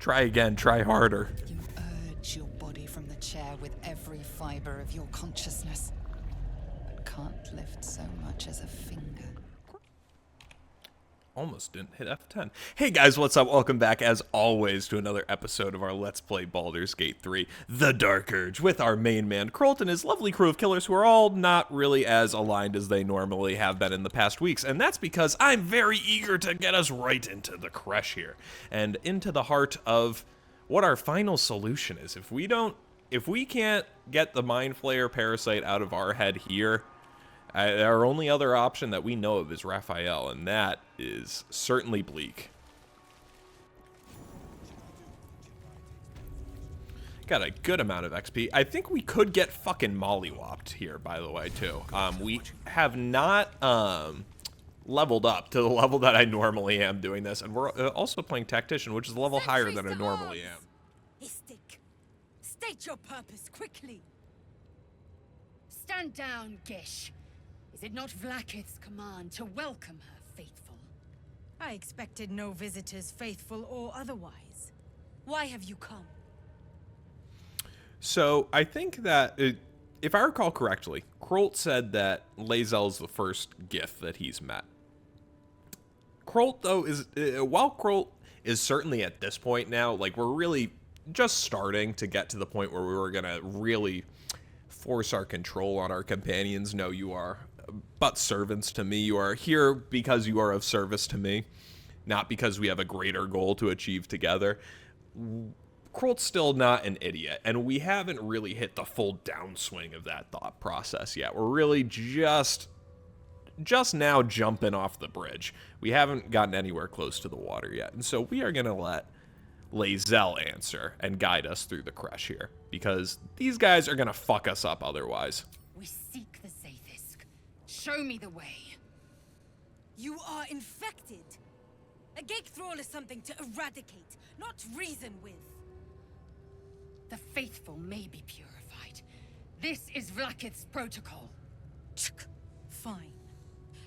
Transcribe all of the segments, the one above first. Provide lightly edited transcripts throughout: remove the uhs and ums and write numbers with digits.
Try again, try harder. You urge your body from the chair with every fiber of your consciousness, but can't lift so much as a finger. Almost didn't hit F10. Hey guys, what's up? Welcome back, as always, to another episode of our Let's Play Baldur's Gate 3, The Dark Urge, with our main man, Crolt, and his lovely crew of killers who are all not really as aligned as they normally have been in the past weeks, and that's because I'm very eager to get us right into the Creche here, and into the heart of what our final solution is. If we can't get the Mind Flayer Parasite out of our head here, our only other option that we know of is Raphael, and that is certainly bleak. Got a good amount of XP. I think we could get fucking mollywopped here, by the way, too. We have not leveled up to the level that I normally am doing this, and we're also playing Tactician, which is a level higher than I normally am. Istik, state your purpose quickly. Stand down, Gish. Is it not Vlaakith's command to welcome her faithful? I expected no visitors, faithful or otherwise. Why have you come? So, I think that, if I recall correctly, Crolt said that Lae'zel's the first Gith that he's met. Crolt, though, while Crolt is certainly at this point now, like, we're really just starting to get to the point where we were going to really force our control on our companions. No, you are but servants to me. You are here because you are of service to me, not because we have a greater goal to achieve together. Crolt's still not an idiot, and we haven't really hit the full downswing of that thought process yet. We're really just now jumping off the bridge. We haven't gotten anywhere close to the water yet, and so we are going to let Lae'zel answer and guide us through the Creche here, because these guys are going to fuck us up otherwise. We seek the Zaithisk. Show me the way. You are infected. A gate thrall is something to eradicate, not reason with. The faithful may be purified. This is Vlaakith's protocol. Fine.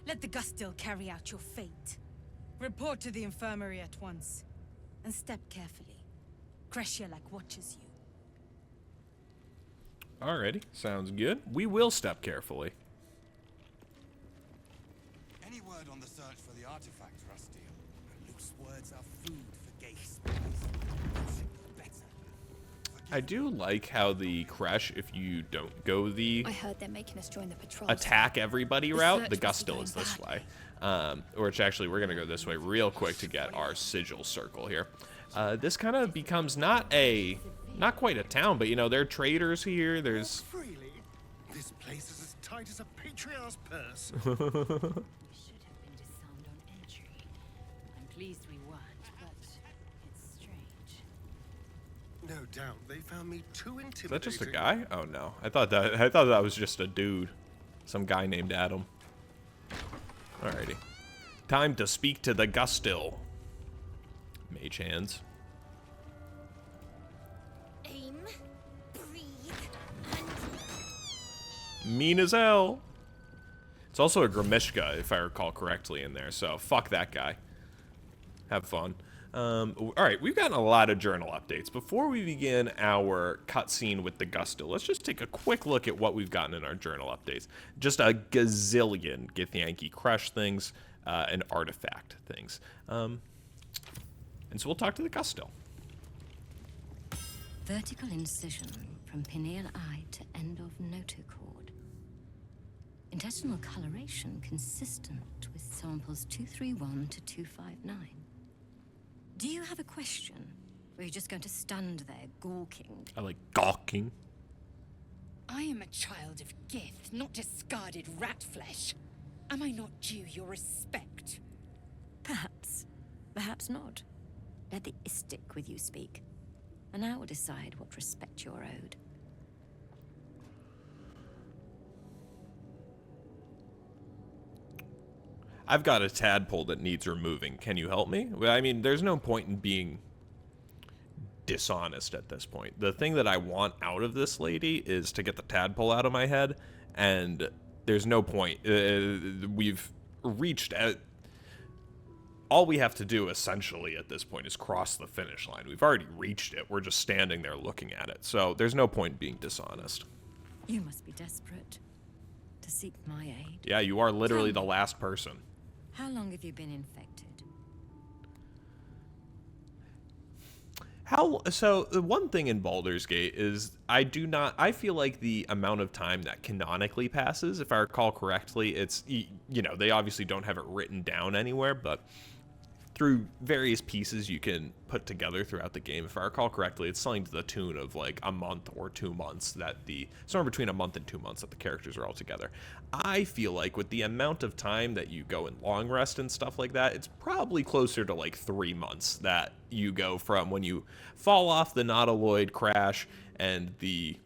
Let the Gustil carry out your fate. Report to the infirmary at once. And step carefully. Creche watches you. Alrighty, sounds good. We will step carefully. Any word on the search for the artifact, Rusty? Loose words are food for gay spies. I do like how the Creche, if you don't go the I heard they're making us join the patrol. attack everybody route, the search must be Gustil is going this way. badly. Which actually, we're going to go this way real quick to get our sigil circle here. This kind of becomes not quite a town, but, you know, there are traders here. There's... Freely, this place is as tight as a patriarch's purse. We should have been disarmed on entry. I'm pleased we weren't, but it's strange. No doubt they found me too intimidating. Is that just a guy? Oh no, I thought that was just a dude, some guy named Adam. Alrighty, time to speak to the Gustil. Mage hands. Aim, breathe, and... Mean as hell. It's also a Grimishka, if I recall correctly, in there. So fuck that guy. Have fun. Alright, we've gotten a lot of journal updates. Before we begin our cutscene with the Gustil, let's just take a quick look at what we've gotten in our journal updates. Just a gazillion Githyanki Creche things and artifact things. And so we'll talk to the Gustil. Vertical incision from pineal eye to end of notochord. Intestinal coloration consistent with samples 231 to 259. Do you have a question? Or are you just going to stand there gawking? I like gawking. I am a child of Gith, not discarded rat flesh. Am I not due your respect? Perhaps. Perhaps not. Let the Istik with you speak, and I will decide what respect you're owed. I've got a tadpole that needs removing. Can you help me? Well, I mean, there's no point in being dishonest at this point. The thing that I want out of this lady is to get the tadpole out of my head, and there's no point. We've reached all we have to do essentially at this point is cross the finish line. We've already reached it. We're just standing there looking at it. So there's no point in being dishonest. You must be desperate to seek my aid. Yeah, you are literally the last person. How long have you been infected? So the one thing in Baldur's Gate is I feel like the amount of time that canonically passes, if I recall correctly, it's, you know, they obviously don't have it written down anywhere, but through various pieces you can put together throughout the game, if I recall correctly, it's something to the tune of like a month or 2 months somewhere between a month and 2 months that the characters are all together. I feel like with the amount of time that you go in long rest and stuff like that, it's probably closer to like 3 months that you go from when you fall off the Nautiloid crash and the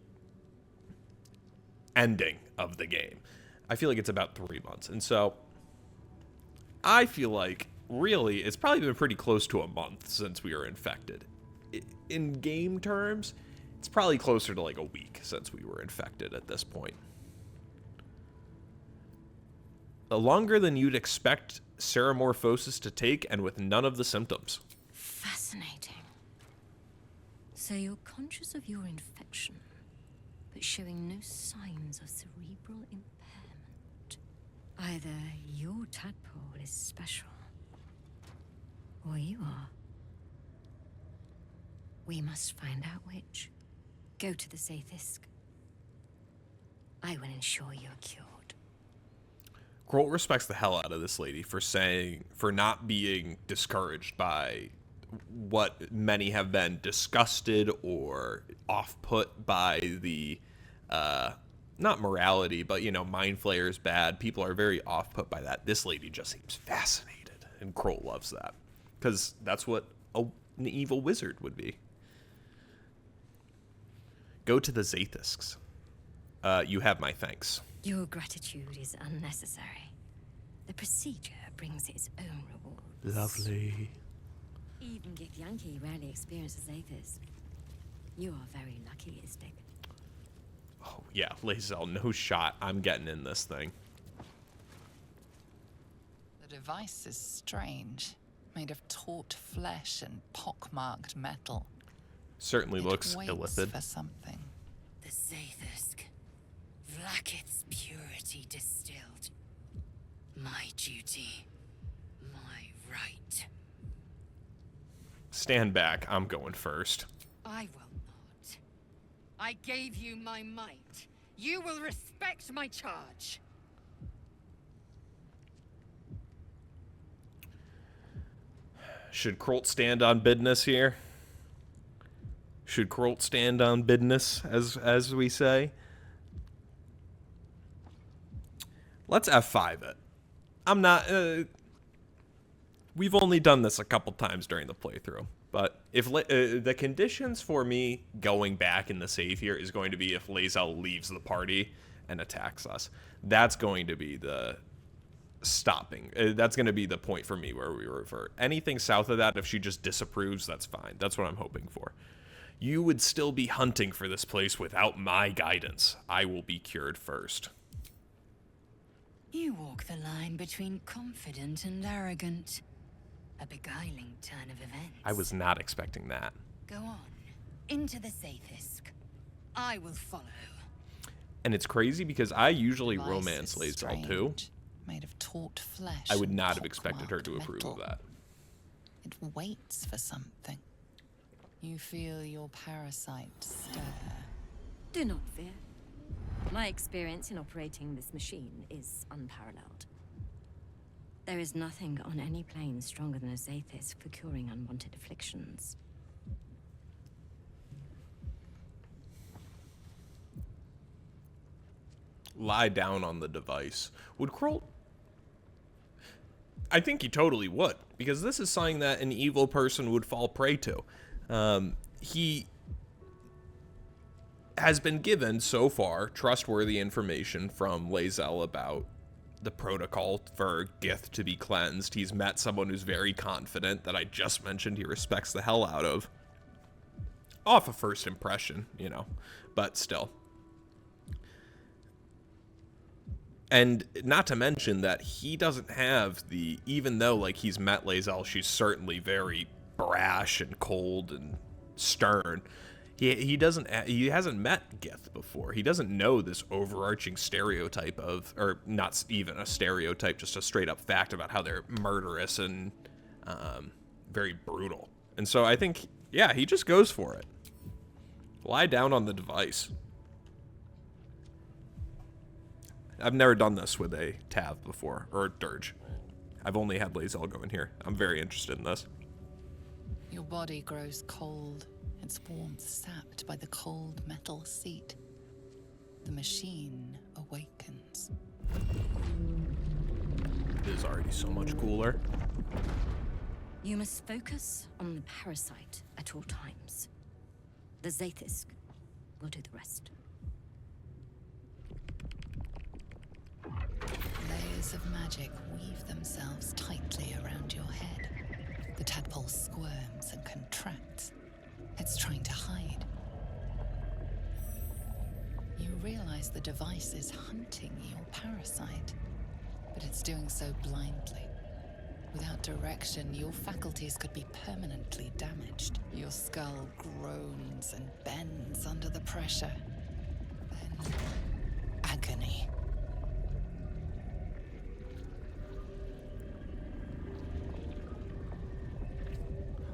ending of the game. I feel like it's about 3 months. And so I feel like really, it's probably been pretty close to a month since we were infected. In game terms, it's probably closer to like a week since we were infected at this point. Longer than you'd expect Ceramorphosis to take, and with none of the symptoms. Fascinating. So you're conscious of your infection, but showing no signs of cerebral impairment. Either your tadpole is special, or you are. We must find out which. Go to the Zaithisk. I will ensure you're cured. Krolt respects the hell out of this lady for not being discouraged by what many have been disgusted or off-put by the, not morality, but, you know, Mind Flayer is bad. People are very off-put by that. This lady just seems fascinated, and Krolt loves that. Because that's what an evil wizard would be. Go to the Zaithisks. You have my thanks. Your gratitude is unnecessary. The procedure brings its own rewards. Lovely. Even Gith Yankee rarely experiences Zaithis. You are very lucky, Istik. Oh, yeah, Lae'zel, no shot. I'm getting in this thing. The device is strange. Made of taut flesh and pockmarked metal. Certainly It looks waits illithid. for something. The Zaithisk. Vlaakith's purity distilled. My duty. My right. Stand back. I'm going first. I will not. I gave you my might. You will respect my charge. Should Krolt stand on business here? Should Krolt stand on business, as we say? Let's F5 it. I'm not... we've only done this a couple times during the playthrough. But if the conditions for me going back in the save here is going to be if Lae'zel leaves the party and attacks us. That's going to be the stopping. That's going to be the point for me where we revert. Anything south of that, if she just disapproves, that's fine. That's what I'm hoping for. You would still be hunting for this place without my guidance. I will be cured first. You walk the line between confident and arrogant. A beguiling turn of events. I was not expecting that. Go on. Into the Zaithisk. I will follow. And it's crazy because I usually Device romance is Lae'zel too. strange. Made of taut flesh. I would and not have expected her to pockmarked approve of metal. that. It waits for something. You feel your parasite stir. Do not fear. My experience in operating this machine is unparalleled. There is nothing on any plane stronger than a Zaithis for curing unwanted afflictions. Lie down on the device. Would Krolt... I think he totally would, because this is something that an evil person would fall prey to. He has been given, so far, trustworthy information from Lae'zel about the protocol for Gith to be cleansed. He's met someone who's very confident that I just mentioned he respects the hell out of. Off a first impression, you know, but still. And not to mention that he doesn't have the, even though like he's met Lae'zel, she's certainly very brash and cold and stern. He hasn't met Gith before. He doesn't know this overarching stereotype of, or not even a stereotype, just a straight up fact about how they're murderous and very brutal. And so I think, yeah, he just goes for it. Lie down on the device. I've never done this with a Tav before, or a Dirge. I've only had Lae'zel go in here. I'm very interested in this. Your body grows cold, its warmth sapped by the cold metal seat. The machine awakens. It is already so much cooler. You must focus on the parasite at all times. The Zaith'isk will do the rest. Layers of magic weave themselves tightly around your head. The tadpole squirms and contracts. It's trying to hide. You realize the device is hunting your parasite, but it's doing so blindly. Without direction, your faculties could be permanently damaged. Your skull groans and bends under the pressure. Then, agony.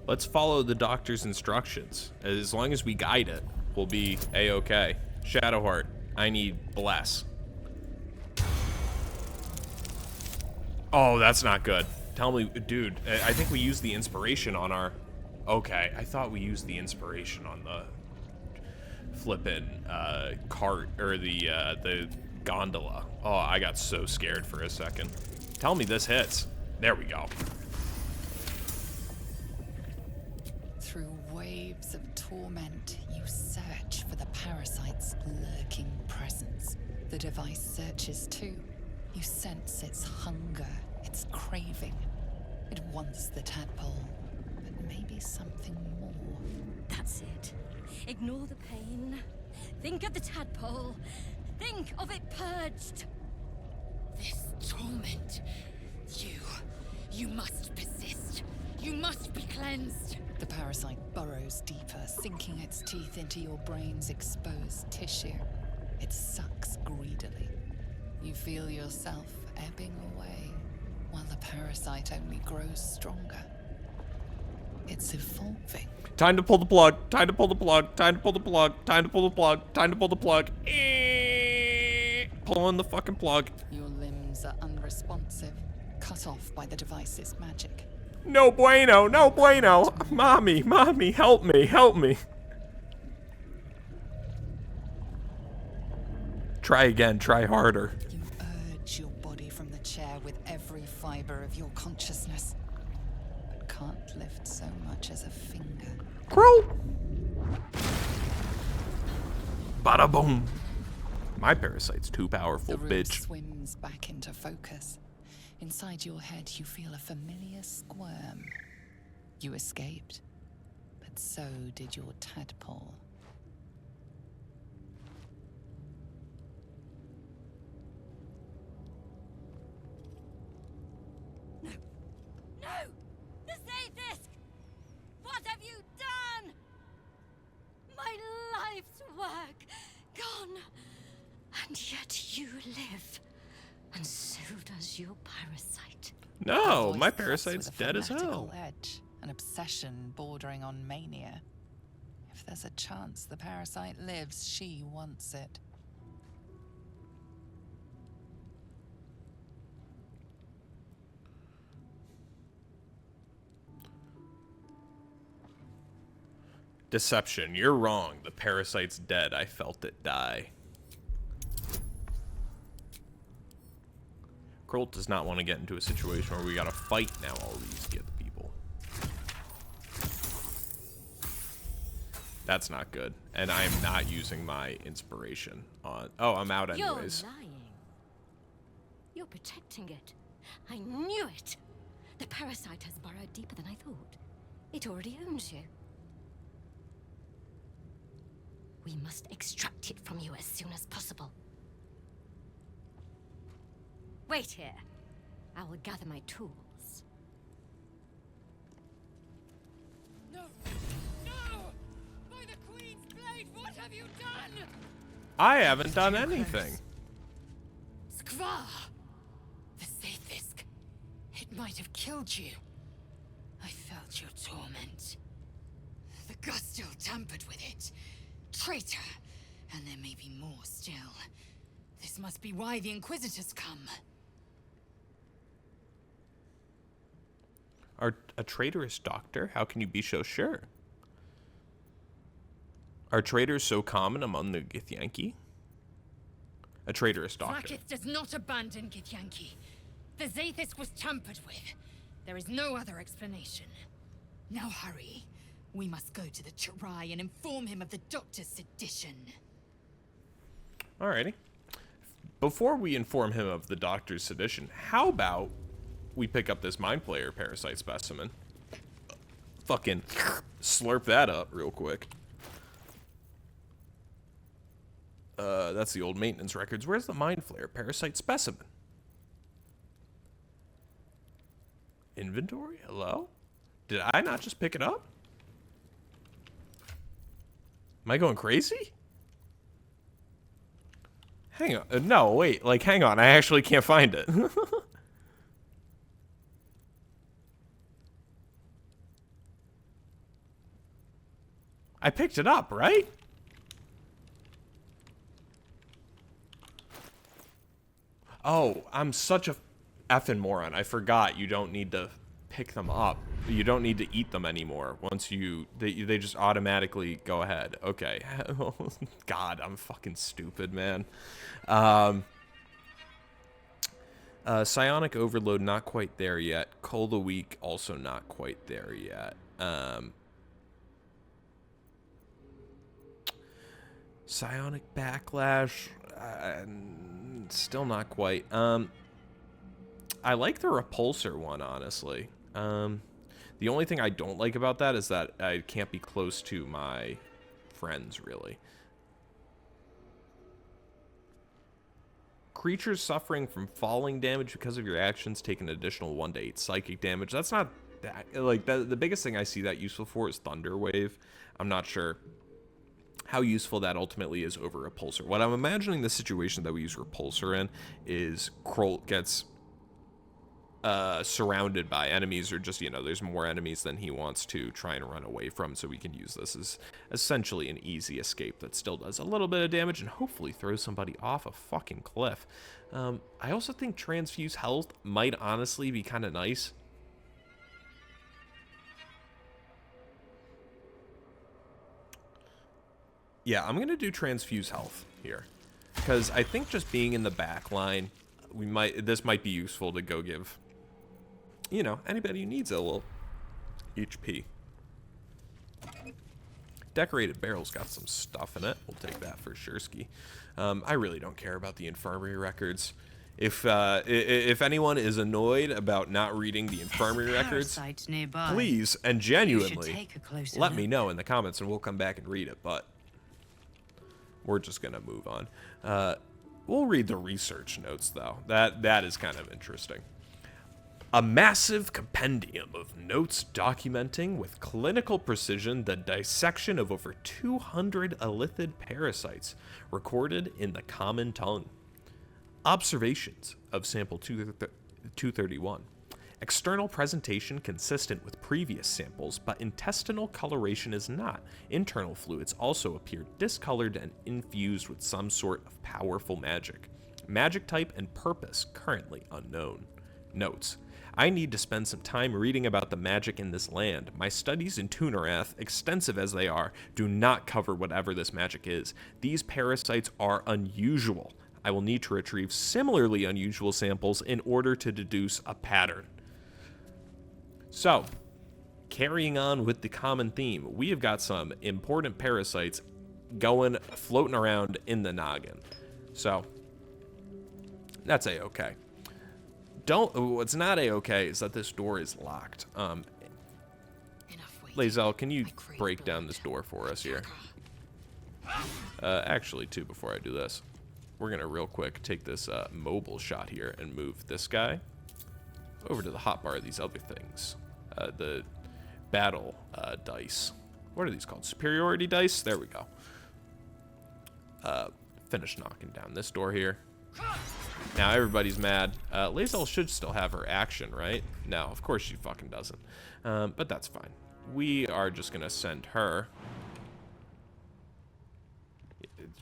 Let's follow the doctor's instructions. As long as we guide it, we'll be A-okay. Shadowheart, I need bless. Oh, that's not good. Tell me, dude, I think we used the inspiration on our... Okay, I thought we used the inspiration on the flippin' cart, or the gondola. Oh, I got so scared for a second. Tell me this hits. There we go. Through waves of torment, you search for the parasite's lurking presence. The device searches too. You sense its hunger, its craving. It wants the tadpole, but maybe something more. That's it. Ignore the pain. Think of the tadpole. Think of it purged. This torment. You must persist. You must be cleansed. The parasite burrows deeper, sinking its teeth into your brain's exposed tissue. It sucks greedily. You feel yourself ebbing away, while the parasite only grows stronger. It's evolving. Time to pull the plug. Time to pull the plug. Time to pull the plug. Time to pull the plug. Time to pull the plug. Pulling the fucking plug. Your limbs are unresponsive, cut off by the device's magic. No bueno. No bueno. Mommy, help me. Help me. Try again. Try harder. You urge your body from the chair with every fiber of your consciousness, but can't lift so much as a finger. Crow. Bada boom. My parasite's too powerful, The room bitch. swims back into focus. Inside your head, you feel a familiar squirm. You escaped, but so did your tadpole. No! The Zaith'isk! What have you done? My life's work gone. And yet you live. And so does your parasite. No, Her my voice parasite's cuts with a dead as fanatical hell. edge, an obsession bordering on mania. If there's a chance the parasite lives, she wants it. Deception. You're wrong. The parasite's dead. I felt it die. Krolt does not want to get into a situation where we gotta fight now all these Gith people. That's not good. And I am not using my inspiration on... Oh, I'm out anyways. You're lying. You're protecting it. I knew it. The parasite has burrowed deeper than I thought. It already owns you. We must extract it from you as soon as possible. Wait here. I will gather my tools. No! No! By the Queen's blade, what have you done? I haven't done anything. Skvar! The Sathisk. It might have killed you. I felt your torment. The Gustil tampered with it. Traitor! And there may be more still. This must be why the Inquisitors come. A traitorous doctor? How can you be so sure? Are traitors so common among the Githyanki? A traitorous doctor. Rakith does not abandon Githyanki. The Zathis was tampered with. There is no other explanation. Now hurry. We must go to the Chirai and inform him of the Doctor's sedition. Alrighty. Before we inform him of the Doctor's sedition, how about we pick up this Mind Flayer parasite specimen? Fucking slurp that up real quick. That's the old maintenance records. Where's the Mind Flayer parasite specimen? Inventory? Hello? Did I not just pick it up? Am I going crazy? Hang on. No, wait. Like, hang on. I actually can't find it. I picked it up, right? Oh, I'm such a effing moron. I forgot you don't need to pick them up. You don't need to eat them anymore. Once they just automatically go ahead. Okay. God, I'm fucking stupid, man. Psionic Overload, not quite there yet. Cold a Week, also not quite there yet. Psionic Backlash, still not quite. I like the Repulsor one, honestly. The only thing I don't like about that is that I can't be close to my friends, really. Creatures suffering from falling damage because of your actions take an additional 1 to 8 psychic damage. That's not that, like, the biggest thing I see that useful for is Thunder Wave. I'm not sure how useful that ultimately is over Repulsor. What I'm imagining the situation that we use Repulsor in is Krolt gets surrounded by enemies, or just, you know, there's more enemies than he wants to try and run away from, so we can use this as essentially an easy escape that still does a little bit of damage and hopefully throws somebody off a fucking cliff. I also think Transfuse Health might honestly be kind of nice. Yeah, I'm gonna do Transfuse Health here, because I think just being in the back line, this might be useful to go give, you know, anybody who needs a little HP. Decorated Barrel's got some stuff in it. We'll take that for sure, ski. I really don't care about the infirmary records. If anyone is annoyed about not reading the infirmary records, please and genuinely let me know in the comments, and we'll come back and read it. But we're just gonna move on. We'll read the research notes, though. That is kind of interesting. A massive compendium of notes documenting with clinical precision the dissection of over 200 elithid parasites recorded in the common tongue. Observations of sample 231. External presentation consistent with previous samples, but intestinal coloration is not. Internal fluids also appear discolored and infused with some sort of powerful magic. Magic type and purpose currently unknown. Notes. I need to spend some time reading about the magic in this land. My studies in Tunarath, extensive as they are, do not cover whatever this magic is. These parasites are unusual. I will need to retrieve similarly unusual samples in order to deduce a pattern. So, carrying on with the common theme, we have got some important parasites floating around in the noggin. So, that's a-okay. What's not a-okay is that this door is locked. Lae'zel, can you break down this door for us here? Actually, too, before I do this. we're gonna real quick take this mobile shot here and move this guy over to the hotbar of these other things. The battle dice. What are these called? Superiority dice? There we go. Finish knocking down this door here. Now everybody's mad. Lae'zel should still have her action, right? No, of course she fucking doesn't. But that's fine. We are just gonna send her.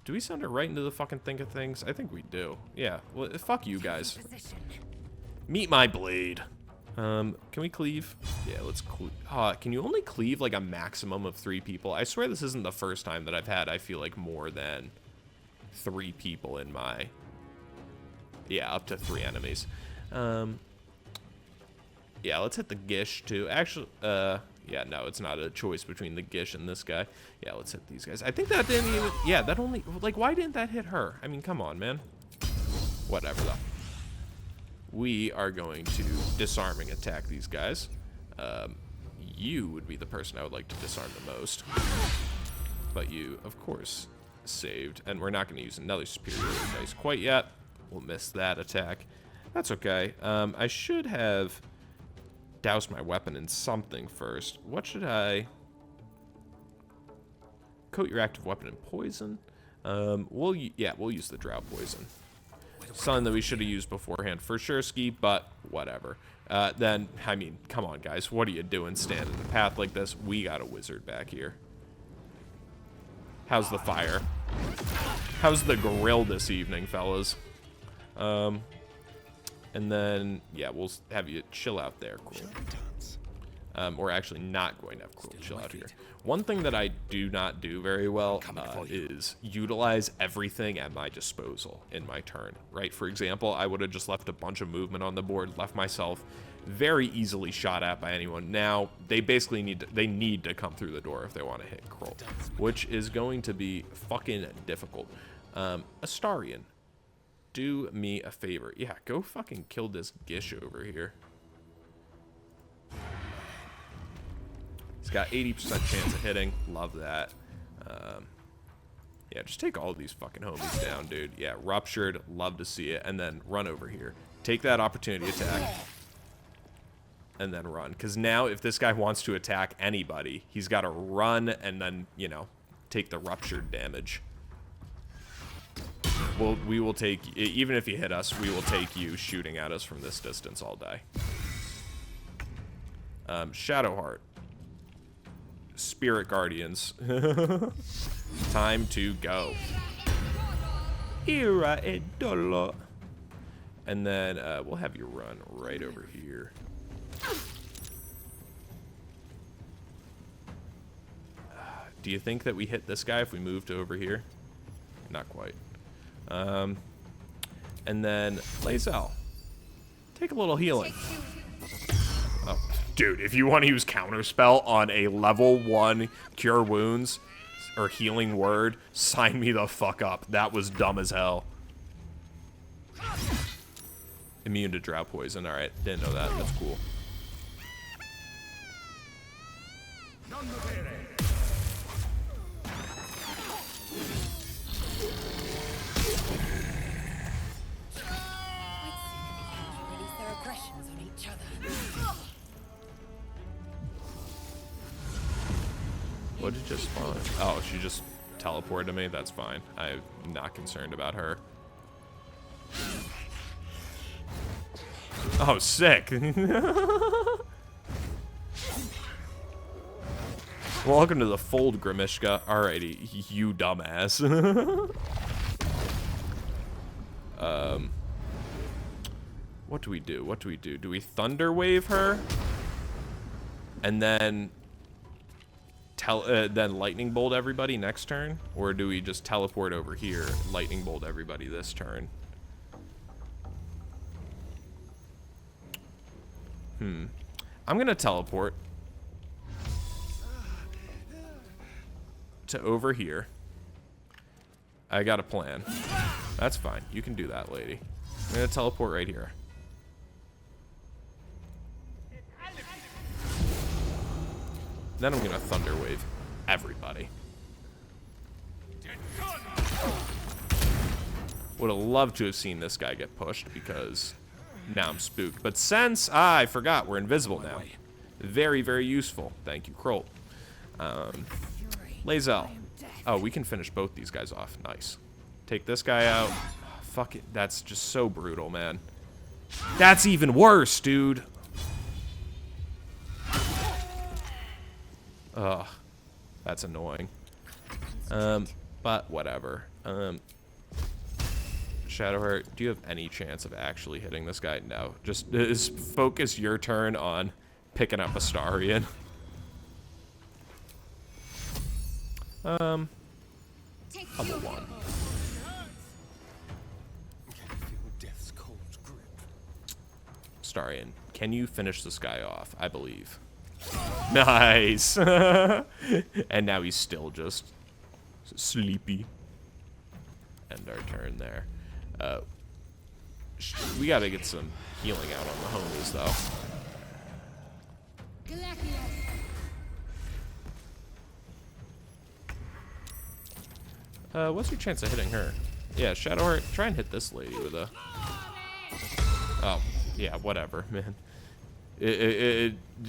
Do we send her right into the fucking thick of things? I think we do. Yeah. Well, fuck you guys. Meet my blade. Can we cleave? Yeah, let's cleave. Can you only cleave like a maximum of 3 people? I swear this isn't the first time that I've had, I feel like, more than 3 people in my... Yeah, up to 3 enemies. Yeah, let's hit the Gish too. Actually, yeah, no, it's not a choice between the Gish and this guy. Yeah, let's hit these guys. I think that didn't even... Yeah, that only... Like, why didn't that hit her? I mean, come on, man. Whatever, though. We are going to disarming attack these guys. You would be the person I would like to disarm the most. But you, of course, saved. And we're not going to use another superiority dice quite yet. We'll miss that attack. That's okay. I should have doused my weapon in something first. What should I... Coat your active weapon in poison. We'll use the drow poison. Something that we should have used beforehand for sure, Ski, but whatever. Then, I mean, come on, guys. What are you doing standing in the path like this? We got a wizard back here. How's the fire? How's the grill this evening, fellas? And then, yeah, we'll have you chill out there, Cruel. We're actually not going to have Cruel chill out here. One thing that I do not do very well is utilize everything at my disposal in my turn, right? For example, I would have just left a bunch of movement on the board, left myself very easily shot at by anyone. Now, they basically need to come through the door if they want to hit Cruel, which is going to be fucking difficult. Astarion, do me a favor. Yeah, go fucking kill this Gish over here. He's got 80% chance of hitting. Love that. Yeah, just take all of these fucking homies down, dude. Yeah, ruptured. Love to see it. And then run over here. Take that opportunity attack. And then run. Because now if this guy wants to attack anybody, he's got to run and then, you know, take the ruptured damage. We will take... Even if you hit us, we will take you shooting at us from this distance all day. Shadowheart. Spirit Guardians. Time to go. Ira e Dolo. And then we'll have you run right over here. Do you think that we hit this guy if we moved over here? Not quite. And then Lae'zel. Take a little healing. Oh. Dude, if you want to use Counterspell on a level 1 Cure Wounds or Healing Word, sign me the fuck up. That was dumb as hell. Immune to Drow Poison. Alright, didn't know that. That's cool. Release their aggressions on each other. What did just spawn? Oh, she just teleported to me. That's fine. I'm not concerned about her. Oh, sick. Welcome to the fold, Grimishka. Alrighty, you dumbass. What do we do? What do we do? Do we Thunder Wave her? And then... then Lightning Bolt everybody next turn? Or do we just teleport over here, Lightning Bolt everybody this turn? I'm gonna teleport to over here. I got a plan. That's fine. You can do that, lady. I'm gonna teleport right here. Then I'm gonna Thunder Wave everybody. Would have loved to have seen this guy get pushed because now I'm spooked. But since I forgot, we're invisible now. Very, very useful. Thank you, Krolt. Lae'zel. Oh, we can finish both these guys off. Nice. Take this guy out. Oh, fuck it. That's just so brutal, man. That's even worse, dude. Ugh. That's annoying. But whatever. Shadowheart, do you have any chance of actually hitting this guy? No. Just focus your turn on picking up Astarion. Level 1. Astarion, can you finish this guy off? I believe. Nice. And now he's still just sleepy. End our turn there. We gotta get some healing out on the homies, though. What's your chance of hitting her? Yeah, Shadowheart, try and hit this lady with a... Oh, yeah, whatever, man.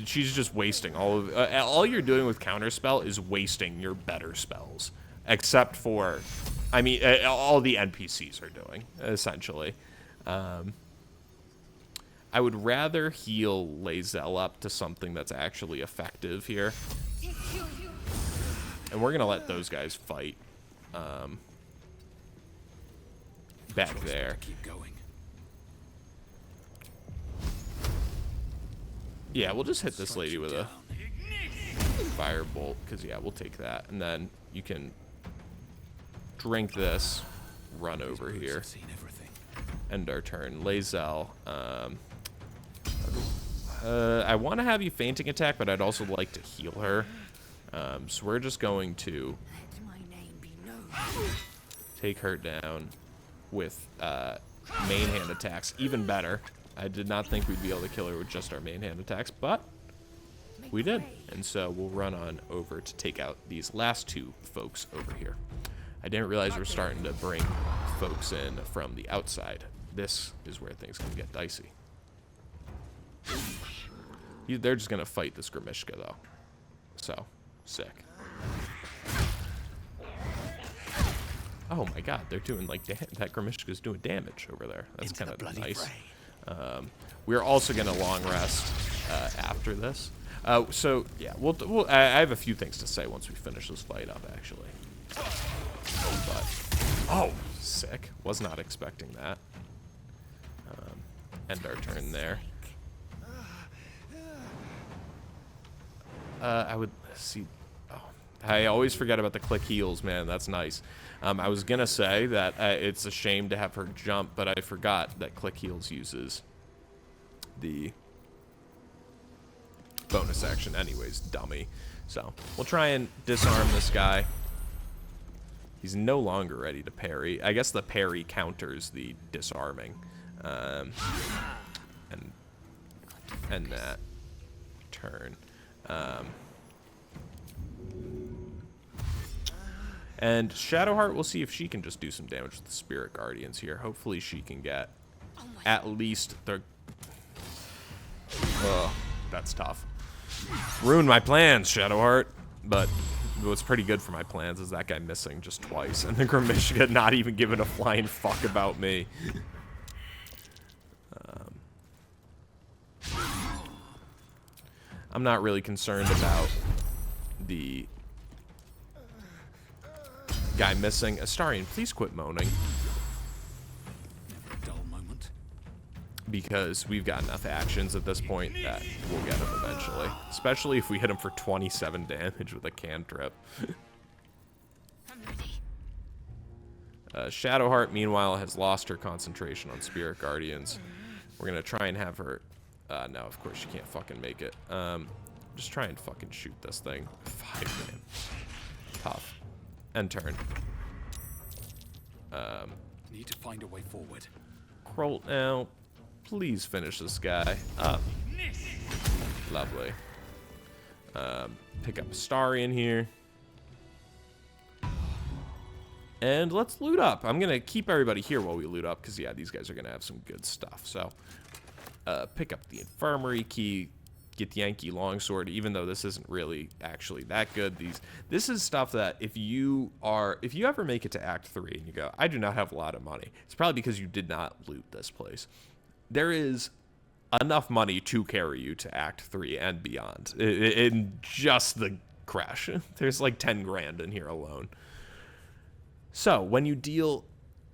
She's just wasting all of... all you're doing with Counterspell is wasting your better spells. Except for... I mean, all the NPCs are doing, essentially. I would rather heal Lae'zel up to something that's actually effective here. And we're going to let those guys fight. Back there. Yeah, we'll just hit this lady with a firebolt, because, yeah, we'll take that. And then you can drink this, run over here, end our turn. Lae'zel, I want to have you fainting attack, but I'd also like to heal her. So we're just going to take her down with main hand attacks. Even better. I did not think we'd be able to kill her with just our main hand attacks, but we did. And so we'll run on over to take out these last two folks over here. I didn't realize we're starting to bring folks in from the outside. This is where things can get dicey. They're just going to fight this Grimishka, though. So, sick. Oh my god, they're doing, like, that Grimishka's doing damage over there. That's kind of nice. We're also going to long rest after this. So, yeah, I have a few things to say once we finish this fight up, actually. But, oh, sick. Was not expecting that. End our turn there. I would see... Oh, I always forget about the click heals, man. That's nice. I was going to say that it's a shame to have her jump, but I forgot that click heals uses the bonus action anyways, dummy. So, we'll try and disarm this guy. He's no longer ready to parry. I guess the parry counters the disarming. And that turn. And Shadowheart, we'll see if she can just do some damage with the Spirit Guardians here. Hopefully she can get at least the... Oh, that's tough. Ruined my plans, Shadowheart. But what's pretty good for my plans is that guy missing just twice. And the Grimishka not even giving a flying fuck about me. I'm not really concerned about the guy missing. Astarion, please quit moaning. Never a dull moment. Because we've got enough actions at this point that we'll get him eventually. Especially if we hit him for 27 damage with a cantrip. Shadowheart, meanwhile, has lost her concentration on Spirit Guardians. We're going to try and have her... no, of course she can't fucking make it. Just try and fucking shoot this thing. 5 man. Tough. End turn. Need to find a way forward. Krolt now. Please finish this guy up. Lovely. Pick up Astarion here. And let's loot up. I'm going to keep everybody here while we loot up because, yeah, these guys are going to have some good stuff. So, pick up the infirmary key, get the Yankee longsword, even though this isn't really actually that good. This is stuff that if you ever make it to Act 3 and you go, I do not have a lot of money, it's probably because you did not loot this place. There is enough money to carry you to Act 3 and beyond. In just the Creche. There's like 10 grand in here alone. So, when you deal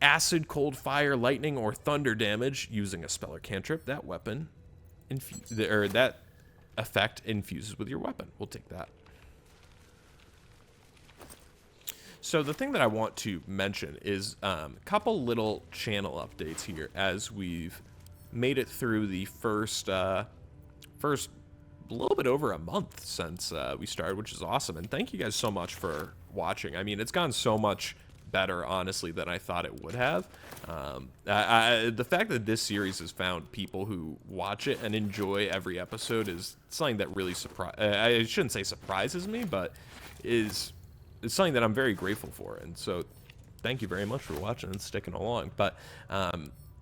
acid, cold, fire, lightning, or thunder damage using a spell or cantrip, that weapon, that effect infuses with your weapon. We'll take that. So, the thing that I want to mention is a couple little channel updates here as we've made it through the first a little bit over a month since we started, which is awesome. And thank you guys so much for watching. I mean, it's gone so much better, honestly, than I thought it would have. The fact that this series has found people who watch it and enjoy every episode is something that really I shouldn't say surprises me, but it's something that I'm very grateful for. And so thank you very much for watching and sticking along. But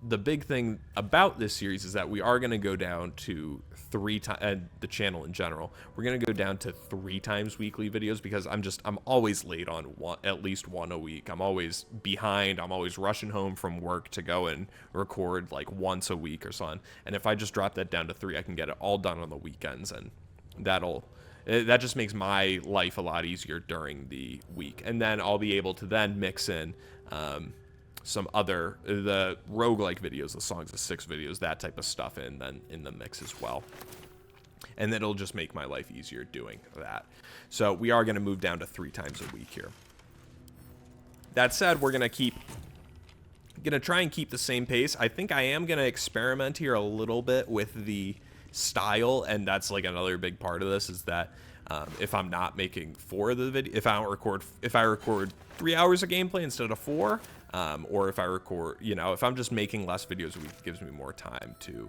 the big thing about this series is that we are going to go down to 3 times, the channel in general, we're going to go down to 3 times weekly videos because I'm always late on at least one a week. I'm always behind. I'm always rushing home from work to go and record like once a week or something. And if I just drop that down to 3, I can get it all done on the weekends, and that just makes my life a lot easier during the week. And then I'll be able to then mix in some other, the roguelike videos, the Songs of Six videos, that type of stuff in the mix as well. And then it'll just make my life easier doing that. So we are going to move down to 3 times a week here. That said, we're going to try and keep the same pace. I think I am going to experiment here a little bit with the style, and that's like another big part of this is that if I'm not making 4 of the video, if I record 3 hours of gameplay instead of 4, or if I record, if I'm just making less videos a week, it gives me more time to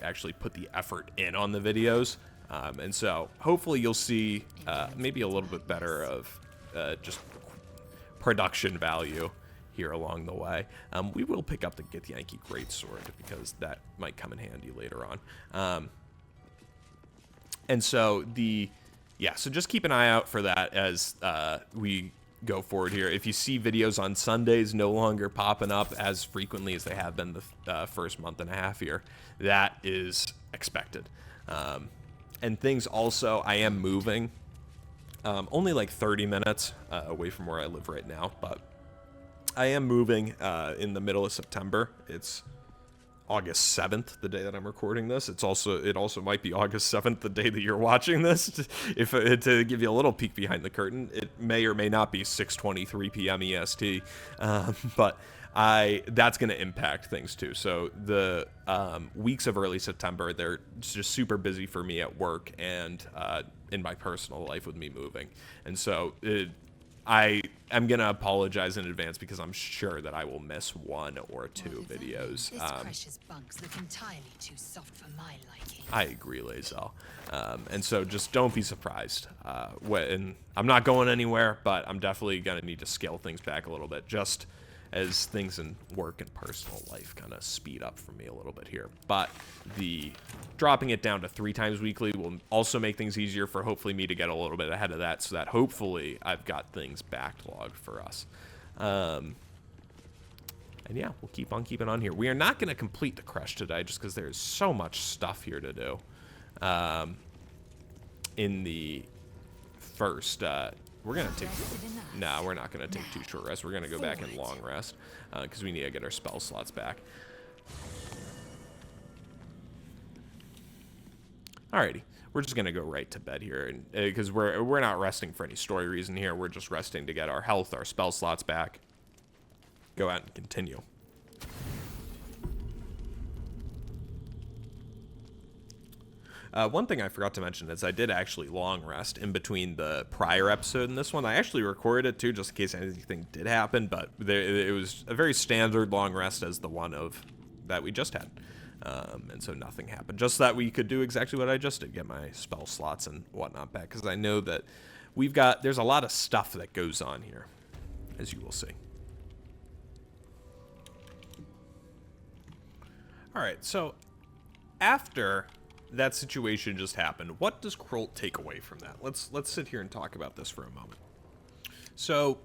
actually put the effort in on the videos. And so hopefully you'll see maybe a little bit better of just production value here along the way. We will pick up the Gith Yankee Greatsword because that might come in handy later on. And so so just keep an eye out for that as we go forward here. If you see videos on Sundays no longer popping up as frequently as they have been the first month and a half here, that is expected. And things also, I am moving only like 30 minutes away from where I live right now, but I am moving in the middle of September. It's August 7th, the day that I'm recording this. It also might be August 7th, the day that you're watching this. To give you a little peek behind the curtain, it may or may not be 6:23 p.m. EST, but that's going to impact things too. So the weeks of early September, they're just super busy for me at work and in my personal life with me moving, and so I am going to apologize in advance because I'm sure that I will miss 1 or 2 videos. This Creche's bunks look entirely too soft for my liking. I agree, Lazel. And so just don't be surprised. When I'm not going anywhere, but I'm definitely going to need to scale things back a little bit just as things in work and personal life kind of speed up for me a little bit here. But the dropping it down to 3 times weekly will also make things easier for hopefully me to get a little bit ahead of that so that hopefully I've got things backlogged for us. And yeah, we'll keep on keeping on here. We are not going to complete the Creche today just because there's so much stuff here to do. In the first... we're going to take... No, we're not going to take 2 short rests. We're going to go back in long rest because we need to get our spell slots back. Alrighty. We're just going to go right to bed here because we're not resting for any story reason here. We're just resting to get our health, our spell slots back. Go out and continue. One thing I forgot to mention is I did actually long rest in between the prior episode and this one. I actually recorded it too, just in case anything did happen, but it was a very standard long rest as the one that we just had. And so nothing happened. Just that we could do exactly what I just did, get my spell slots and whatnot back, because I know that there's a lot of stuff that goes on here, as you will see. All right, so after that situation just happened, what does Krolt take away from that? Let's sit here and talk about this for a moment. So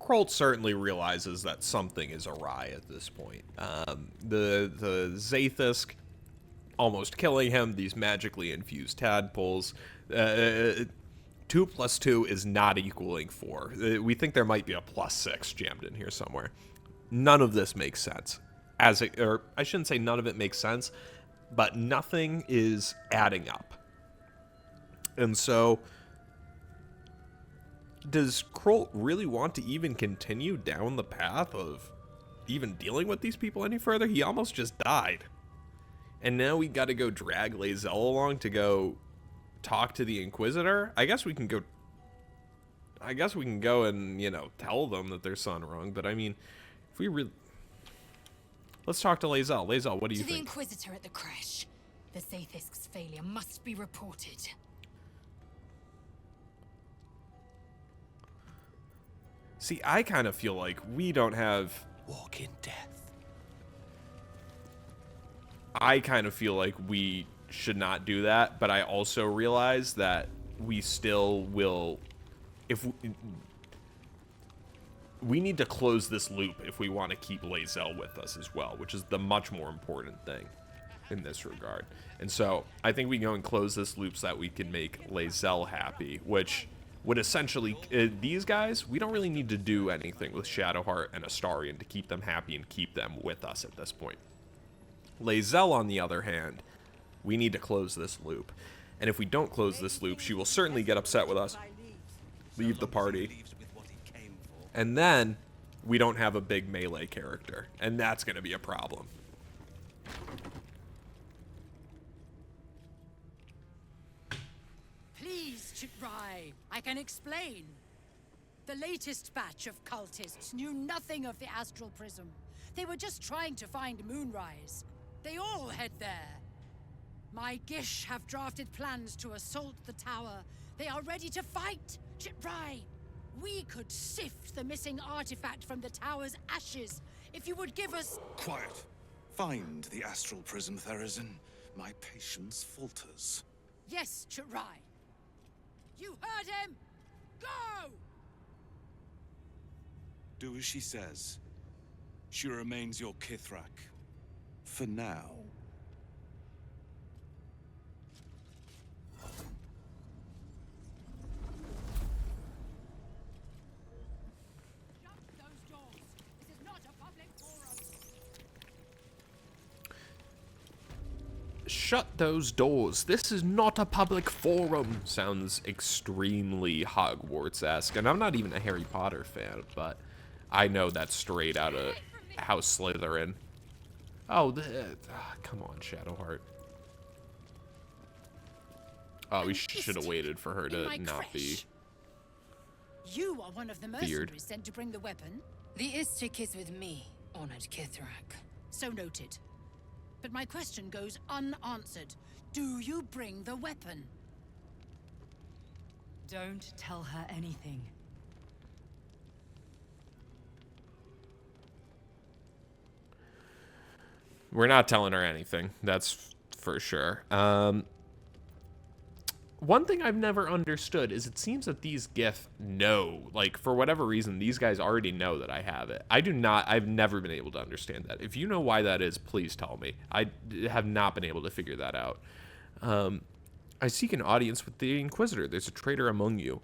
Krolt certainly realizes that something is awry at this point. The Zaithisk almost killing him, these magically infused tadpoles. 2 plus 2 is not equaling 4. We think there might be a plus 6 jammed in here somewhere. None of this makes sense. Or I shouldn't say none of it makes sense, but nothing is adding up. And so, does Krolt really want to even continue down the path of even dealing with these people any further? He almost just died. And now we gotta go drag Lae'zel along to go talk to the Inquisitor? I guess we can go and, tell them that their son wrong, but I mean, if we really... Let's talk to Lae'zel. Lae'zel, what do you think? To the Inquisitor at the Creche. The Zaithisk's failure must be reported. See, I kind of feel like we don't have... Walk in death. I kind of feel like we should not do that, but I also realize that we still will... We need to close this loop if we want to keep Lae'zel with us as well, which is the much more important thing in this regard. And so I think we can go and close this loop so that we can make Lae'zel happy, which would essentially... these guys, we don't really need to do anything with Shadowheart and Astarion to keep them happy and keep them with us at this point. Lae'zel, on the other hand, we need to close this loop. And if we don't close this loop, she will certainly get upset with us, leave the party, and then we don't have a big melee character, and that's going to be a problem. Please, Chitrai, I can explain. The latest batch of cultists knew nothing of the Astral Prism. They were just trying to find Moonrise. They all head there. My Gish have drafted plans to assault the tower. They are ready to fight, Chitrai. We could sift the missing artifact from the tower's ashes if you would give us... Quiet. Find the Astral Prism, Therazin. My patience falters. Yes, Chitrai. You heard him! Go! Do as she says. She remains your Kithrak. For now. Shut those doors. This is not a public forum. Shut those doors. This is not a public forum. Sounds extremely Hogwarts-esque. And I'm not even a Harry Potter fan, but I know that's straight out of House Slytherin. Oh, come on, Shadowheart. Oh, we should have waited for her to not be. You are one of the mercenaries sent to bring the weapon. The Istik is with me, honored Kithrak. So noted. But my question goes unanswered. Do you bring the weapon? Don't tell her anything. We're not telling her anything. That's for sure. One thing I've never understood is it seems that these Gith know, like, for whatever reason, these guys already know that I have it. I've never been able to understand that. If you know why that is, please tell me. I have not been able to figure that out. I seek an audience with the Inquisitor. There's a traitor among you.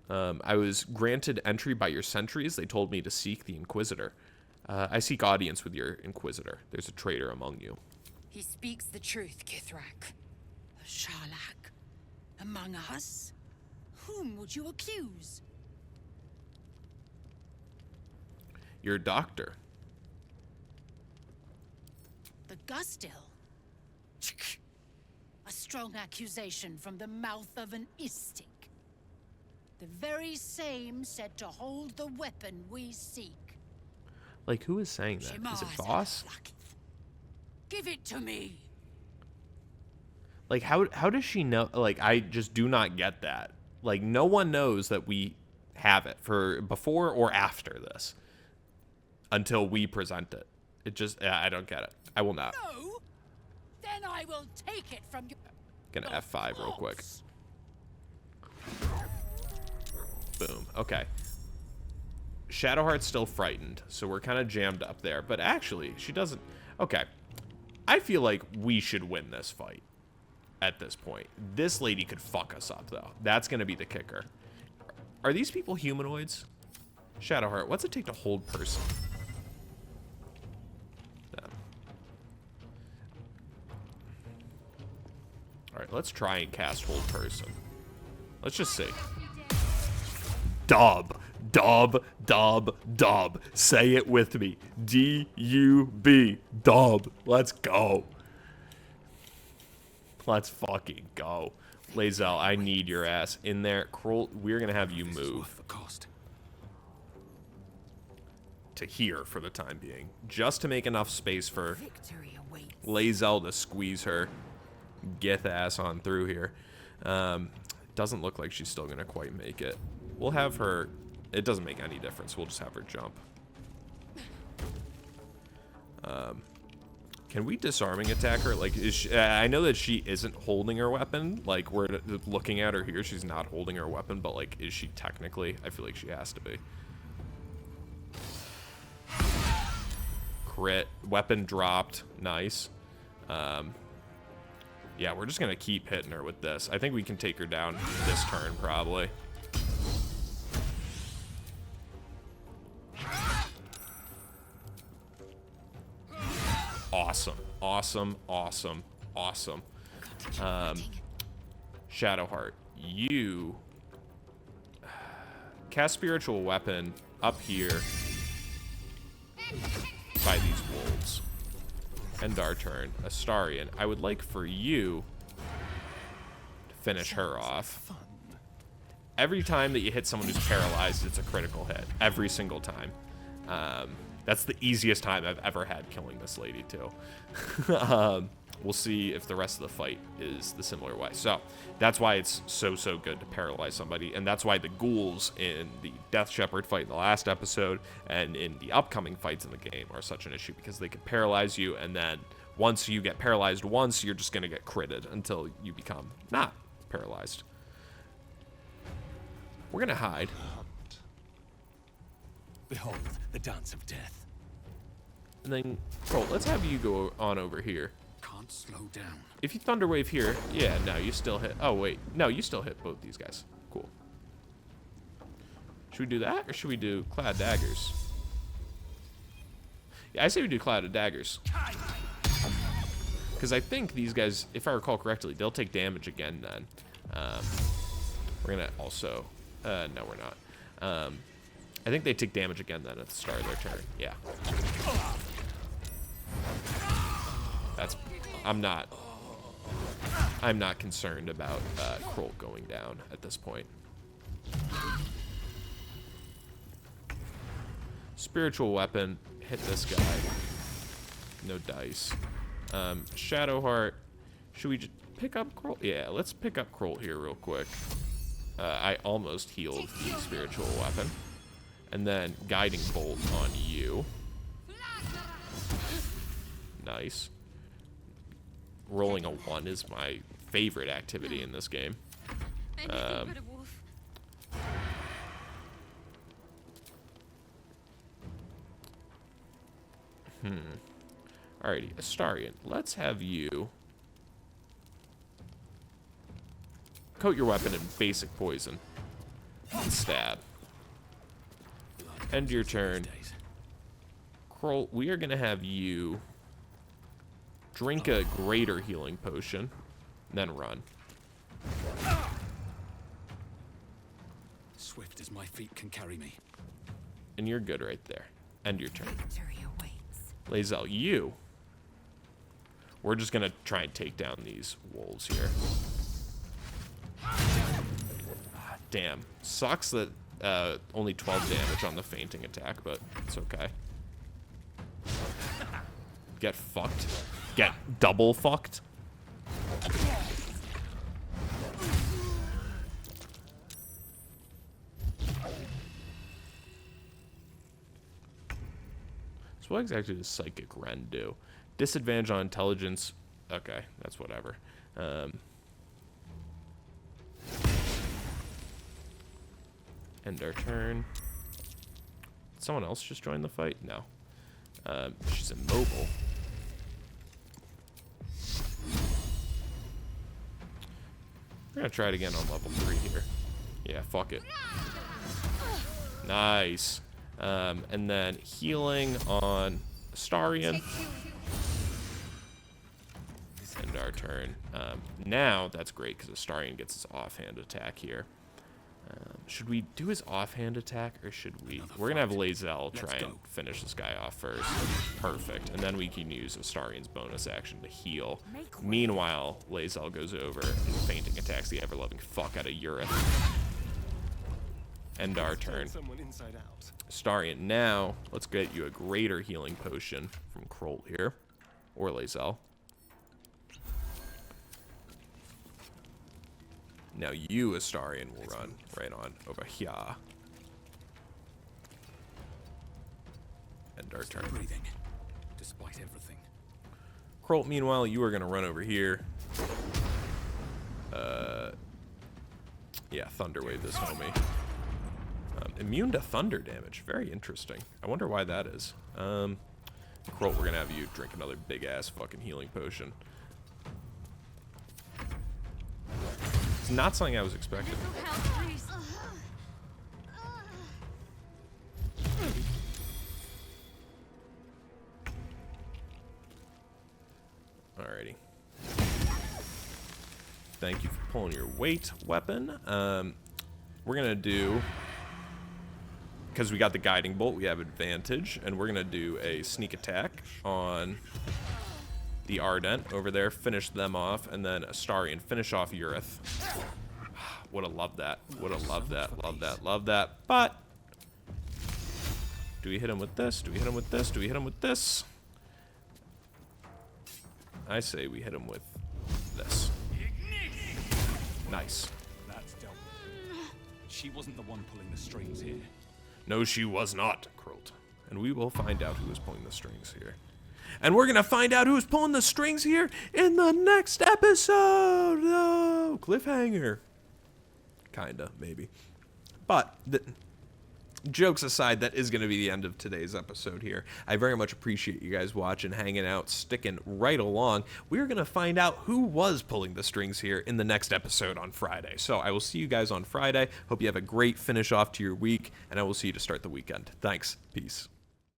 I was granted entry by your sentries. They told me to seek the Inquisitor. I seek audience with your Inquisitor. There's a traitor among you. He speaks the truth, Kithrak. A Sharlak? Among us? Whom would you accuse? Your doctor. The Gustil? A strong accusation from the mouth of an Istik. The very same said to hold the weapon we seek. Like, who is saying that? Is it Boss? Give it to me. Like, how does she know? Like, I just do not get that. Like, no one knows that we have it for before or after this until we present it. It just, I don't get it. I will not. No, Then I will take it from you. Gonna F5 real quick. Boom. Okay. Shadowheart's still frightened, so we're kind of jammed up there. But actually, she doesn't... Okay. I feel like we should win this fight at this point. This lady could fuck us up, though. That's going to be the kicker. Are these people humanoids? Shadowheart, what's it take to hold person? No. Alright, let's try and cast hold person. Let's just see. Dub. Dub. Dub. Dub. Say it with me. D-U-B. Dub. Let's go. Let's fucking go. Lae'zel, I need your ass in there. Kroll, we're going to have you move to here for the time being. Just to make enough space for Lae'zel to squeeze her Gith ass on through here. Doesn't look like she's still going to quite make it. We'll have her... It doesn't make any difference. We'll just have her jump. Can we disarming attack her? Like, is she, I know that she isn't holding her weapon. Like, we're looking at her here. She's not holding her weapon, but, like, is she technically? I feel like she has to be. Crit. Weapon dropped. Nice. Yeah, we're just going to keep hitting her with this. I think we can take her down this turn, probably. Awesome, awesome, awesome, awesome. Shadowheart, you cast spiritual weapon up here by these wolves. End our turn. Astarion, I would like for you to finish her off. Every time that you hit someone who's paralyzed, it's a critical hit. Every single time. That's the easiest time I've ever had killing this lady, too. We'll see if the rest of the fight is the similar way. So, that's why it's so good to paralyze somebody. And that's why the ghouls in the Death Shepherd fight in the last episode and in the upcoming fights in the game are such an issue. Because they can paralyze you, and then once you get paralyzed once, you're just going to get critted until you become not paralyzed. We're going to hide. Behold, the dance of death. And then, Colt, let's have you go on over here. Can't slow down. If you Thunderwave here, yeah, no, you still hit. Oh, wait. No, you still hit both these guys. Cool. Should we do that, or should we do Cloud Daggers? Yeah, I say we do Cloud of Daggers. Because I think these guys, if I recall correctly, they'll take damage again then. We're going to also... no, we're not. I think they take damage again then at the start of their turn. Yeah. That's... I'm not concerned about Kroll going down at this point. Spiritual weapon. Hit this guy. No dice. Shadowheart. Should we just pick up Kroll? Yeah, let's pick up Kroll here real quick. I almost healed the spiritual weapon. And then Guiding Bolt on you. Nice. Rolling a 1 is my favorite activity in this game. Alrighty, Astarion, let's have you coat your weapon in basic poison and stab. End your turn. Kroll, we are going to have you drink a greater healing potion, then run. Swift as my feet can carry me. And you're good right there. End your turn. Lae'zel, you. We're just going to try and take down these wolves here. Damn. Sucks that only 12 damage on the fainting attack, but it's okay. Get fucked. Get double fucked. So what exactly does Psychic Rend do? Disadvantage on intelligence Okay, that's whatever. End our turn. Did someone else just join the fight? No. She's immobile. We're gonna try it again on level 3 here. Yeah, fuck it. Nice. And then healing on Astarion. End our turn. Now, that's great, because Astarion gets his offhand attack here. Should we do his offhand attack, or should we? We're going to have Lae'zel try and finish this guy off first. Perfect. And then we can use Astarion's bonus action to heal. Meanwhile, Lae'zel goes over and fainting attacks the ever-loving fuck out of Urith. End our turn. Astarion, now, let's get you a greater healing potion from Krolt here. Or Lae'zel. Now you, Astarion, will run right on over here. End our turn. Breathing, despite everything. Krolt, meanwhile, you are going to run over here. Yeah, Thunder Wave this homie. Immune to thunder damage. Very interesting. I wonder why that is. Krolt, we're going to have you drink another big-ass fucking healing potion. It's not something I was expecting. Alrighty. Thank you for pulling your weight weapon. We're gonna do, because we got the guiding bolt, we have advantage, and we're gonna do a sneak attack on the Ardent over there, finish them off, and then Astarion, finish off Urith. Would have loved that. Would have loved that. Love that. Love that. But do we hit him with this? Do we hit him with this? Do we hit him with this? I say we hit him with this. Nice. That's dealt with. She wasn't the one pulling the strings here. No, she was not, Krolt. And we will find out who was pulling the strings here. And we're going to find out who's pulling the strings here in the next episode. Oh, cliffhanger. Kinda, maybe. But, jokes aside, that is going to be the end of today's episode here. I very much appreciate you guys watching, hanging out, sticking right along. We're going to find out who was pulling the strings here in the next episode on Friday. So I will see you guys on Friday. Hope you have a great finish off to your week, and I will see you to start the weekend. Thanks. Peace.